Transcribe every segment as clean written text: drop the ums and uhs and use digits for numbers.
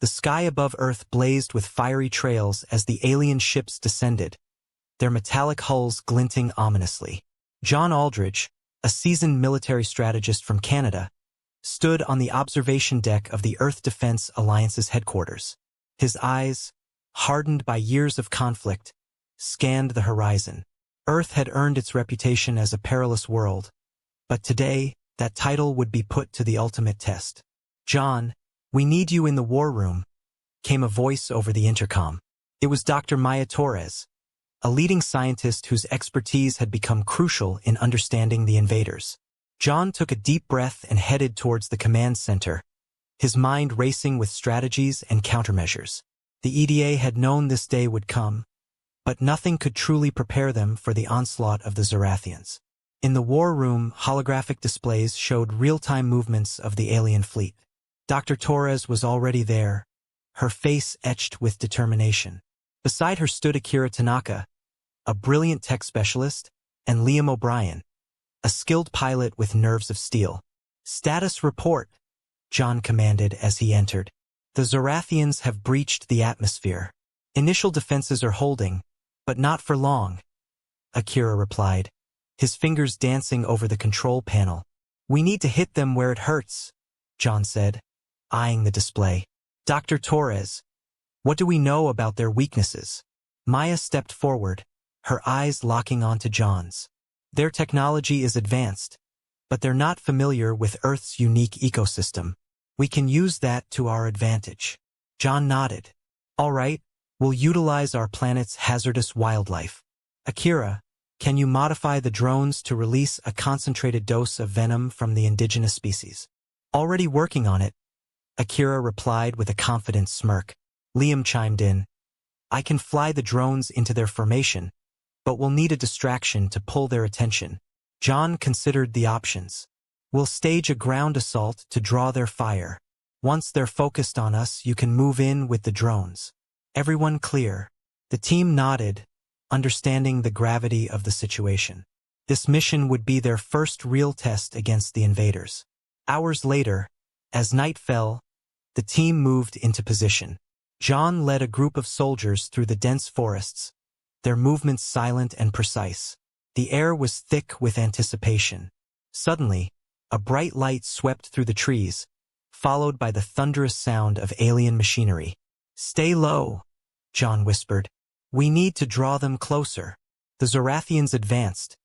The sky above Earth blazed with fiery trails as the alien ships descended, their metallic hulls glinting ominously. John Aldridge, a seasoned military strategist from Canada, stood on the observation deck of the Earth Defense Alliance's headquarters. His eyes, hardened by years of conflict, scanned the horizon. Earth had earned its reputation as a perilous world, but today, that title would be put to the ultimate test. "John, we need you in the war room," came a voice over the intercom. It was Dr. Maya Torres, a leading scientist whose expertise had become crucial in understanding the invaders. John took a deep breath and headed towards the command center, his mind racing with strategies and countermeasures. The EDA had known this day would come, but nothing could truly prepare them for the onslaught of the Zarathians. In the war room, holographic displays showed real-time movements of the alien fleet. Dr. Torres was already there, her face etched with determination. Beside her stood Akira Tanaka, a brilliant tech specialist, and Liam O'Brien, a skilled pilot with nerves of steel. "Status report," John commanded as he entered. "The Zarathians have breached the atmosphere. Initial defenses are holding, but not for long," Akira replied, his fingers dancing over the control panel. "We need to hit them where it hurts," John said, eyeing the display. "Dr. Torres, what do we know about their weaknesses?" Maya stepped forward, her eyes locking onto John's. "Their technology is advanced, but they're not familiar with Earth's unique ecosystem. We can use that to our advantage." John nodded. "All right, we'll utilize our planet's hazardous wildlife. Akira, can you modify the drones to release a concentrated dose of venom from the indigenous species?" "Already working on it," Akira replied with a confident smirk. Liam chimed in. "I can fly the drones into their formation, but we'll need a distraction to pull their attention." John considered the options. "We'll stage a ground assault to draw their fire. Once they're focused on us, you can move in with the drones." "Everyone clear?" The team nodded, understanding the gravity of the situation. This mission would be their first real test against the invaders. Hours later, as night fell, the team moved into position. John led a group of soldiers through the dense forests, their movements silent and precise. The air was thick with anticipation. Suddenly, a bright light swept through the trees, followed by the thunderous sound of alien machinery. "Stay low," John whispered. "We need to draw them closer." The Zarathians advanced,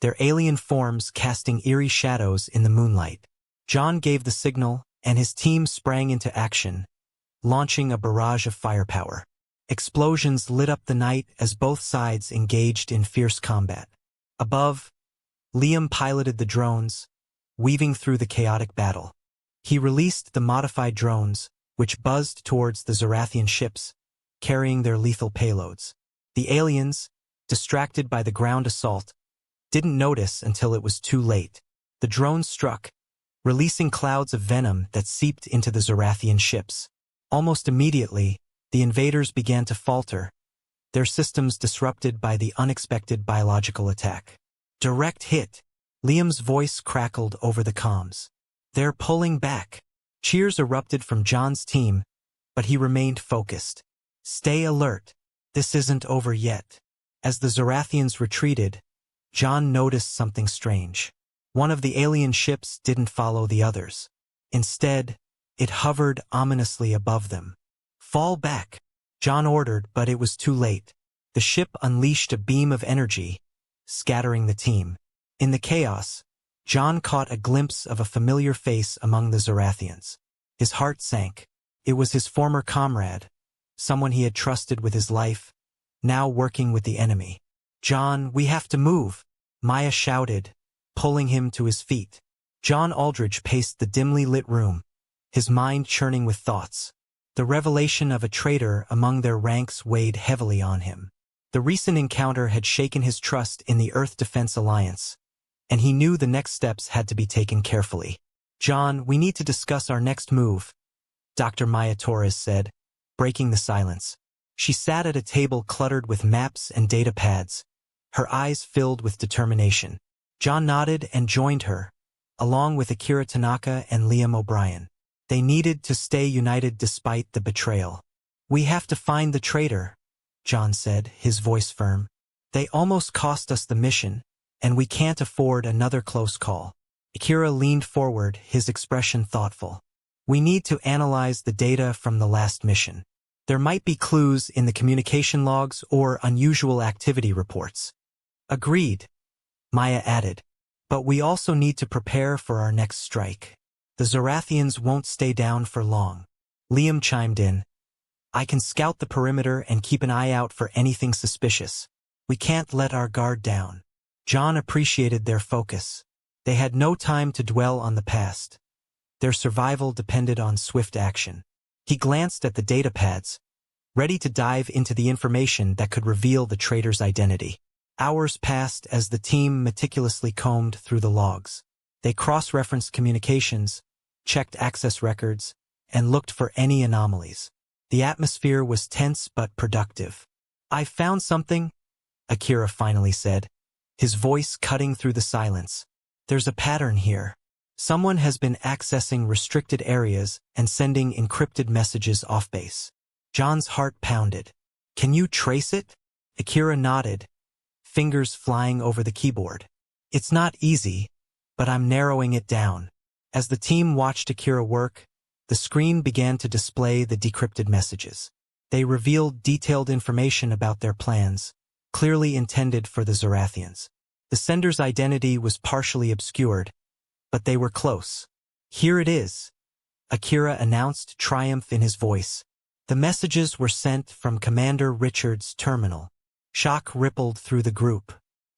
their alien forms casting eerie shadows in the moonlight. John gave the signal, and his team sprang into action, launching a barrage of firepower. Explosions lit up the night as both sides engaged in fierce combat. Above, Liam piloted the drones, weaving through the chaotic battle. He released the modified drones, which buzzed towards the Zarathian ships, carrying their lethal payloads. The aliens, distracted by the ground assault, didn't notice until it was too late. The drones struck, releasing clouds of venom that seeped into the Zarathian ships. Almost immediately, the invaders began to falter, their systems disrupted by the unexpected biological attack. "Direct hit," Liam's voice crackled over the comms. "They're pulling back." Cheers erupted from John's team, but he remained focused. "Stay alert. This isn't over yet." As the Zarathians retreated, John noticed something strange. One of the alien ships didn't follow the others. Instead, it hovered ominously above them. "Fall back," John ordered, but it was too late. The ship unleashed a beam of energy, scattering the team. In the chaos, John caught a glimpse of a familiar face among the Zarathians. His heart sank. It was his former comrade, someone he had trusted with his life, now working with the enemy. "John, we have to move," Maya shouted, pulling him to his feet. John Aldridge paced the dimly lit room, his mind churning with thoughts. The revelation of a traitor among their ranks weighed heavily on him. The recent encounter had shaken his trust in the Earth Defense Alliance, and he knew the next steps had to be taken carefully. "John, we need to discuss our next move," Dr. Maya Torres said, breaking the silence. She sat at a table cluttered with maps and data pads, her eyes filled with determination. John nodded and joined her, along with Akira Tanaka and Liam O'Brien. They needed to stay united despite the betrayal. "We have to find the traitor," John said, his voice firm. "They almost cost us the mission, and we can't afford another close call." Akira leaned forward, his expression thoughtful. "We need to analyze the data from the last mission. There might be clues in the communication logs or unusual activity reports." "Agreed," Maya added. "But we also need to prepare for our next strike. The Zarathians won't stay down for long." Liam chimed in. "I can scout the perimeter and keep an eye out for anything suspicious. We can't let our guard down." John appreciated their focus. They had no time to dwell on the past. Their survival depended on swift action. He glanced at the data pads, ready to dive into the information that could reveal the traitor's identity. Hours passed as the team meticulously combed through the logs. They cross-referenced communications, checked access records, and looked for any anomalies. The atmosphere was tense but productive. "I found something," Akira finally said, his voice cutting through the silence. "There's a pattern here. Someone has been accessing restricted areas and sending encrypted messages off-base." John's heart pounded. "Can you trace it?" Akira nodded, fingers flying over the keyboard. "It's not easy, but I'm narrowing it down." As the team watched Akira work, the screen began to display the decrypted messages. They revealed detailed information about their plans, clearly intended for the Zarathians. The sender's identity was partially obscured, but they were close. "Here it is," Akira announced, triumph in his voice. The messages were sent from Commander Richards' terminal. Shock rippled through the group.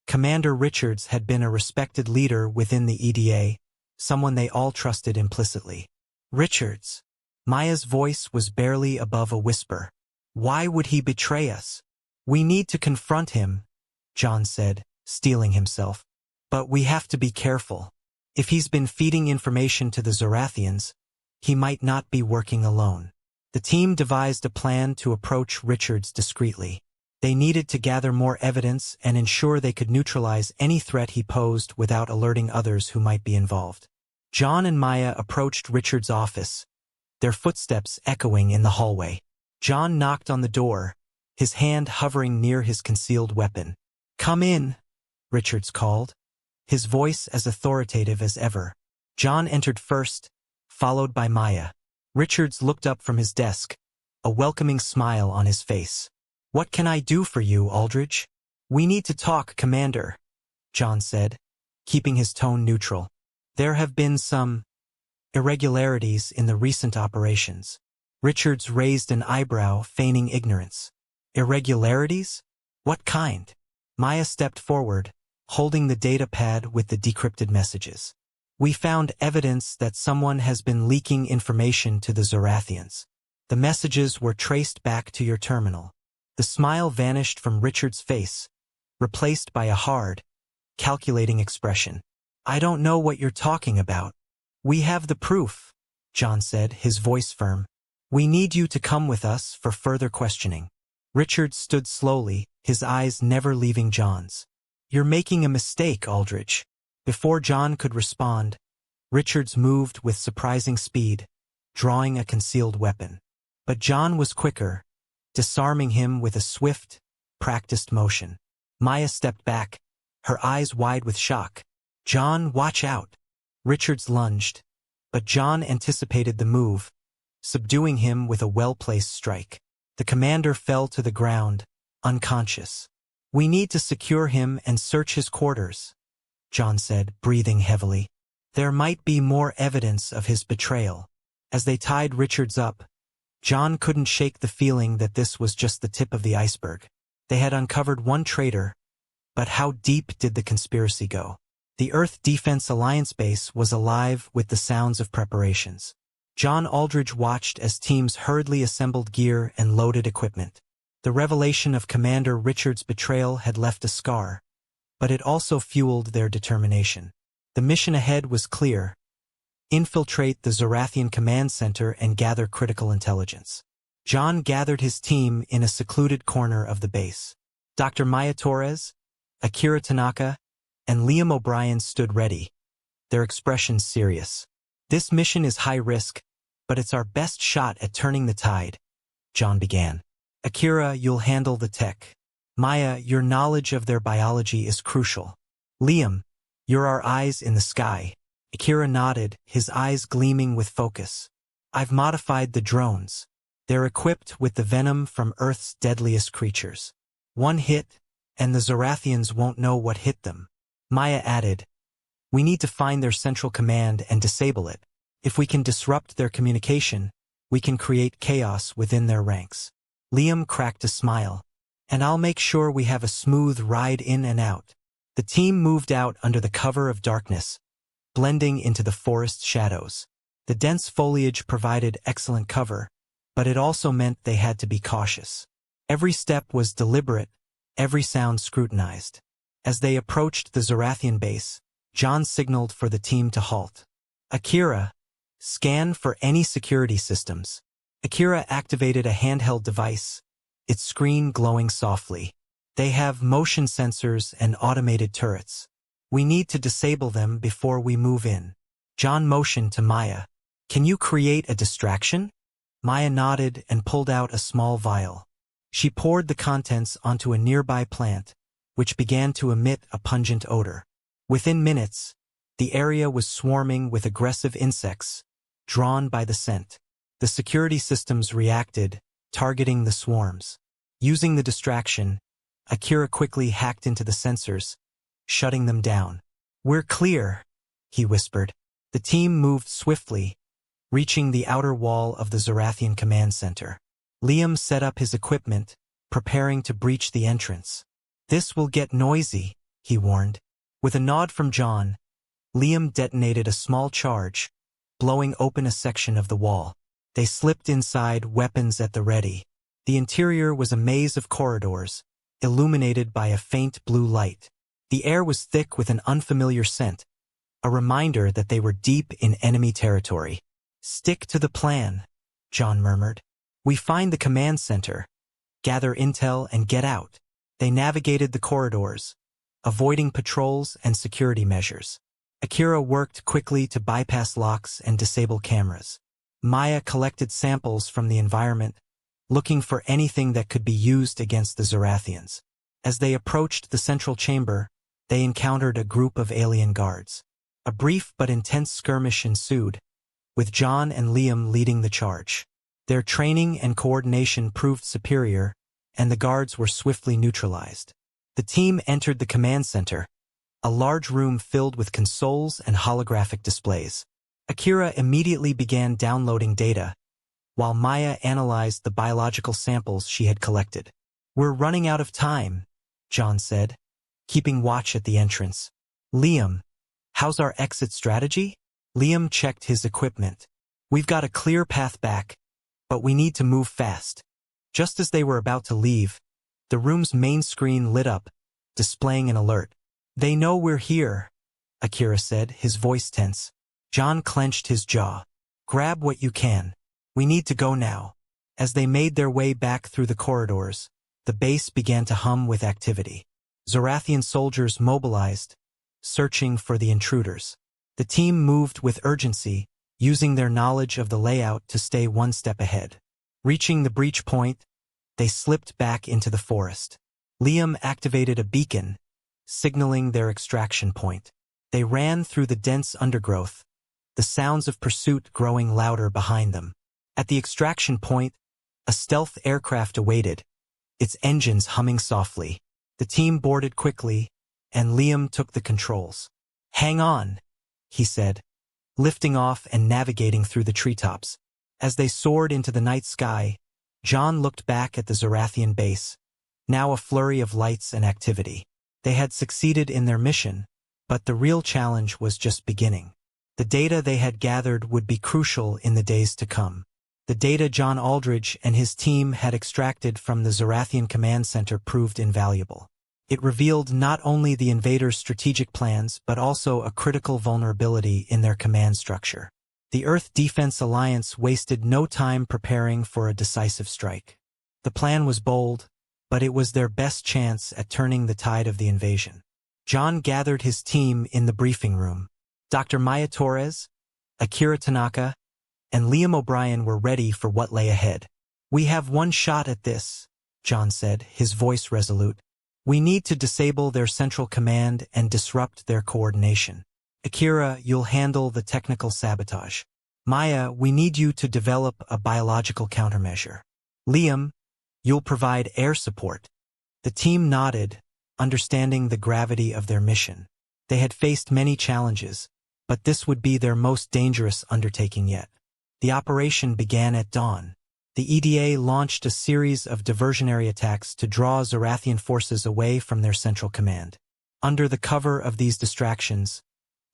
Commander Richards had been a respected leader within the EDA, someone they all trusted implicitly. "Richards." Maya's voice was barely above a whisper. "Why would he betray us?" "We need to confront him," John said, steeling himself. "But we have to be careful. If he's been feeding information to the Zarathians, he might not be working alone." The team devised a plan to approach Richards discreetly. They needed to gather more evidence and ensure they could neutralize any threat he posed without alerting others who might be involved. John and Maya approached Richards' office, their footsteps echoing in the hallway. John knocked on the door, his hand hovering near his concealed weapon. "Come in," Richards called, his voice as authoritative as ever. John entered first, followed by Maya. Richards looked up from his desk, a welcoming smile on his face. "What can I do for you, Aldridge?" "We need to talk, Commander," John said, keeping his tone neutral. "There have been some irregularities in the recent operations." Richards raised an eyebrow, feigning ignorance. "Irregularities? What kind?" Maya stepped forward, holding the data pad with the decrypted messages. "We found evidence that someone has been leaking information to the Zarathians. The messages were traced back to your terminal." The smile vanished from Richard's face, replaced by a hard, calculating expression. "I don't know what you're talking about." "We have the proof," John said, his voice firm. "We need you to come with us for further questioning." Richard stood slowly, his eyes never leaving John's. "You're making a mistake, Aldridge." Before John could respond, Richards moved with surprising speed, drawing a concealed weapon. But John was quicker, disarming him with a swift, practiced motion. Maya stepped back, her eyes wide with shock. "John, watch out." Richards lunged, but John anticipated the move, subduing him with a well-placed strike. The commander fell to the ground, unconscious. "We need to secure him and search his quarters," John said, breathing heavily. "There might be more evidence of his betrayal." As they tied Richards up, John couldn't shake the feeling that this was just the tip of the iceberg. They had uncovered one traitor, but how deep did the conspiracy go? The Earth Defense Alliance base was alive with the sounds of preparations. John Aldridge watched as teams hurriedly assembled gear and loaded equipment. The revelation of Commander Richards' betrayal had left a scar, but it also fueled their determination. The mission ahead was clear: infiltrate the Zarathian command center and gather critical intelligence. John gathered his team in a secluded corner of the base. Dr. Maya Torres, Akira Tanaka, and Liam O'Brien stood ready, their expressions serious. "This mission is high risk, But it's our best shot at turning the tide, John began. Akira, you'll handle the tech. Maya, your knowledge of their biology is crucial. Liam, you're our eyes in the sky. Akira nodded, his eyes gleaming with focus. I've modified the drones. They're equipped with the venom from Earth's deadliest creatures. One hit, and the Zarathians won't know what hit them. Maya added, we need to find their central command and disable it. If we can disrupt their communication, we can create chaos within their ranks. Liam cracked a smile. And I'll make sure we have a smooth ride in and out. The team moved out under the cover of darkness, blending into the forest shadows. The dense foliage provided excellent cover, but it also meant they had to be cautious. Every step was deliberate, every sound scrutinized. As they approached the Zarathian base, John signaled for the team to halt. Akira, scan for any security systems. Akira activated a handheld device, its screen glowing softly. They have motion sensors and automated turrets. We need to disable them before we move in. John motioned to Maya. Can you create a distraction? Maya nodded and pulled out a small vial. She poured the contents onto a nearby plant, which began to emit a pungent odor. Within minutes, the area was swarming with aggressive insects, drawn by the scent. The security systems reacted, targeting the swarms. Using the distraction, Akira quickly hacked into the sensors, shutting them down. We're clear, he whispered. The team moved swiftly, reaching the outer wall of the Zarathian command center. Liam set up his equipment, preparing to breach the entrance. This will get noisy, he warned. With a nod from John, Liam detonated a small charge, blowing open a section of the wall. They slipped inside, weapons at the ready. The interior was a maze of corridors, illuminated by a faint blue light. The air was thick with an unfamiliar scent, a reminder that they were deep in enemy territory. Stick to the plan, John murmured. We find the command center, gather intel, and get out. They navigated the corridors, avoiding patrols and security measures. Akira worked quickly to bypass locks and disable cameras. Maya collected samples from the environment, looking for anything that could be used against the Zarathians. As they approached the central chamber, they encountered a group of alien guards. A brief but intense skirmish ensued, with John and Liam leading the charge. Their training and coordination proved superior, and the guards were swiftly neutralized. The team entered the command center, a large room filled with consoles and holographic displays. Akira immediately began downloading data, while Maya analyzed the biological samples she had collected. We're running out of time, John said, keeping watch at the entrance. Liam, how's our exit strategy? Liam checked his equipment. We've got a clear path back, but we need to move fast. Just as they were about to leave, the room's main screen lit up, displaying an alert. They know we're here, Akira said, his voice tense. John clenched his jaw. Grab what you can. We need to go now. As they made their way back through the corridors, the base began to hum with activity. Zarathian soldiers mobilized, searching for the intruders. The team moved with urgency, using their knowledge of the layout to stay one step ahead. Reaching the breach point, they slipped back into the forest. Liam activated a beacon, signaling their extraction point. They ran through the dense undergrowth, the sounds of pursuit growing louder behind them. At the extraction point, a stealth aircraft awaited, its engines humming softly. The team boarded quickly, and Liam took the controls. Hang on, he said, lifting off and navigating through the treetops. As they soared into the night sky, John looked back at the Zarathian base, now a flurry of lights and activity. They had succeeded in their mission, but the real challenge was just beginning. The data they had gathered would be crucial in the days to come. The data John Aldridge and his team had extracted from the Zarathian command center proved invaluable. It revealed not only the invaders' strategic plans but also a critical vulnerability in their command structure. The Earth Defense Alliance wasted no time preparing for a decisive strike. The plan was bold, but it was their best chance at turning the tide of the invasion. John gathered his team in the briefing room. Dr. Maya Torres, Akira Tanaka, and Liam O'Brien were ready for what lay ahead. "We have one shot at this," John said, his voice resolute. "We need to disable their central command and disrupt their coordination. Akira, you'll handle the technical sabotage. Maya, we need you to develop a biological countermeasure. Liam, you'll provide air support." The team nodded, understanding the gravity of their mission. They had faced many challenges, but this would be their most dangerous undertaking yet. The operation began at dawn. The EDA launched a series of diversionary attacks to draw Zarathian forces away from their central command. Under the cover of these distractions,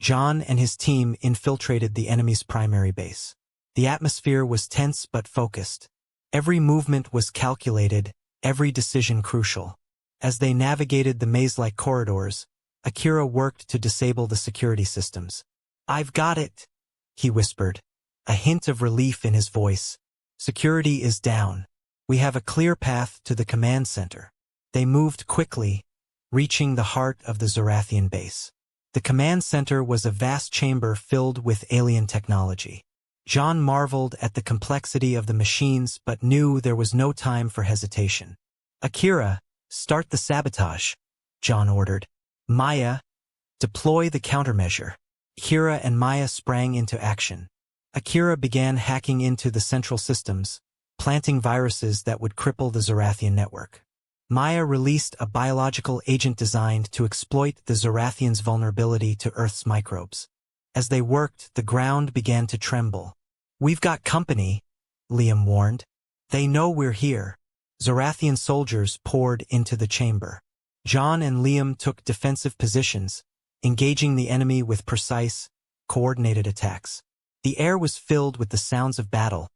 John and his team infiltrated the enemy's primary base. The atmosphere was tense but focused. Every movement was calculated, every decision crucial. As they navigated the maze-like corridors, Akira worked to disable the security systems. "I've got it," he whispered, a hint of relief in his voice. "Security is down. We have a clear path to the command center." They moved quickly, reaching the heart of the Zarathian base. The command center was a vast chamber filled with alien technology. John marveled at the complexity of the machines but knew there was no time for hesitation. "Akira, start the sabotage," John ordered. "Maya, deploy the countermeasure." Akira and Maya sprang into action. Akira began hacking into the central systems, planting viruses that would cripple the Zarathian network. Maya released a biological agent designed to exploit the Zarathians' vulnerability to Earth's microbes. As they worked, the ground began to tremble. "We've got company," Liam warned. "They know we're here." Zarathian soldiers poured into the chamber. John and Liam took defensive positions, engaging the enemy with precise, coordinated attacks. The air was filled with the sounds of battle,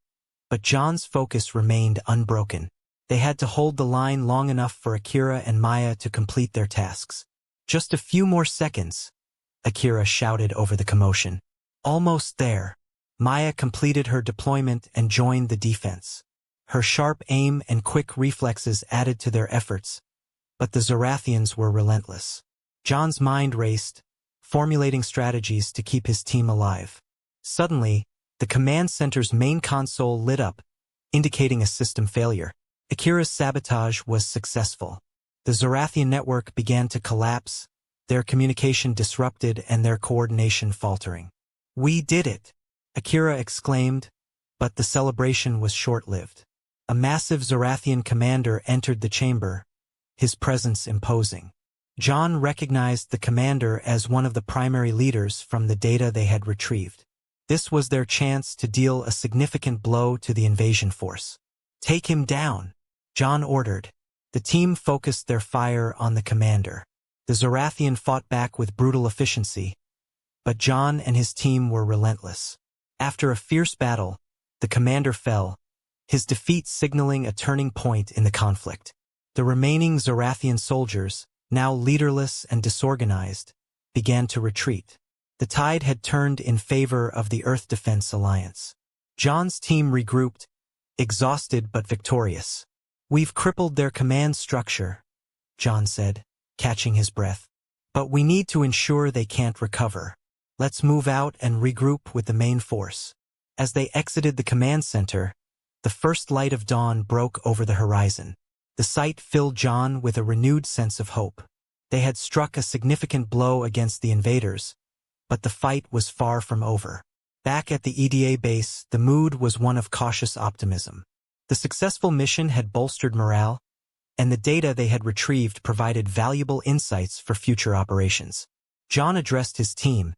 but John's focus remained unbroken. They had to hold the line long enough for Akira and Maya to complete their tasks. "Just a few more seconds," Akira shouted over the commotion. "Almost there." Maya completed her deployment and joined the defense. Her sharp aim and quick reflexes added to their efforts, but the Zarathians were relentless. John's mind raced, formulating strategies to keep his team alive. Suddenly, the command center's main console lit up, indicating a system failure. Akira's sabotage was successful. The Zarathian network began to collapse, their communication disrupted and their coordination faltering. "We did it!" Akira exclaimed, but the celebration was short-lived. A massive Zarathian commander entered the chamber, his presence imposing. John recognized the commander as one of the primary leaders from the data they had retrieved. This was their chance to deal a significant blow to the invasion force. "Take him down," John ordered. The team focused their fire on the commander. The Zarathian fought back with brutal efficiency, but John and his team were relentless. After a fierce battle, the commander fell, his defeat signaling a turning point in the conflict. The remaining Zarathian soldiers, now leaderless and disorganized, began to retreat. The tide had turned in favor of the Earth Defense Alliance. John's team regrouped, exhausted but victorious. "We've crippled their command structure," John said, catching his breath. "But we need to ensure they can't recover. Let's move out and regroup with the main force." As they exited the command center, the first light of dawn broke over the horizon. The sight filled John with a renewed sense of hope. They had struck a significant blow against the invaders, but the fight was far from over. Back at the EDA base, the mood was one of cautious optimism. The successful mission had bolstered morale, and the data they had retrieved provided valuable insights for future operations. John addressed his team,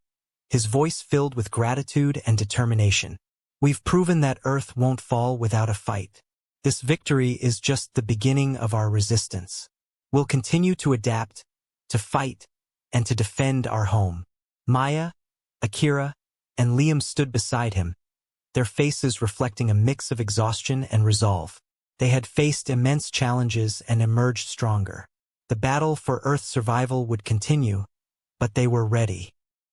his voice filled with gratitude and determination. "We've proven that Earth won't fall without a fight. This victory is just the beginning of our resistance. We'll continue to adapt, to fight, and to defend our home." Maya, Akira, and Liam stood beside him, their faces reflecting a mix of exhaustion and resolve. They had faced immense challenges and emerged stronger. The battle for Earth's survival would continue, but they were ready.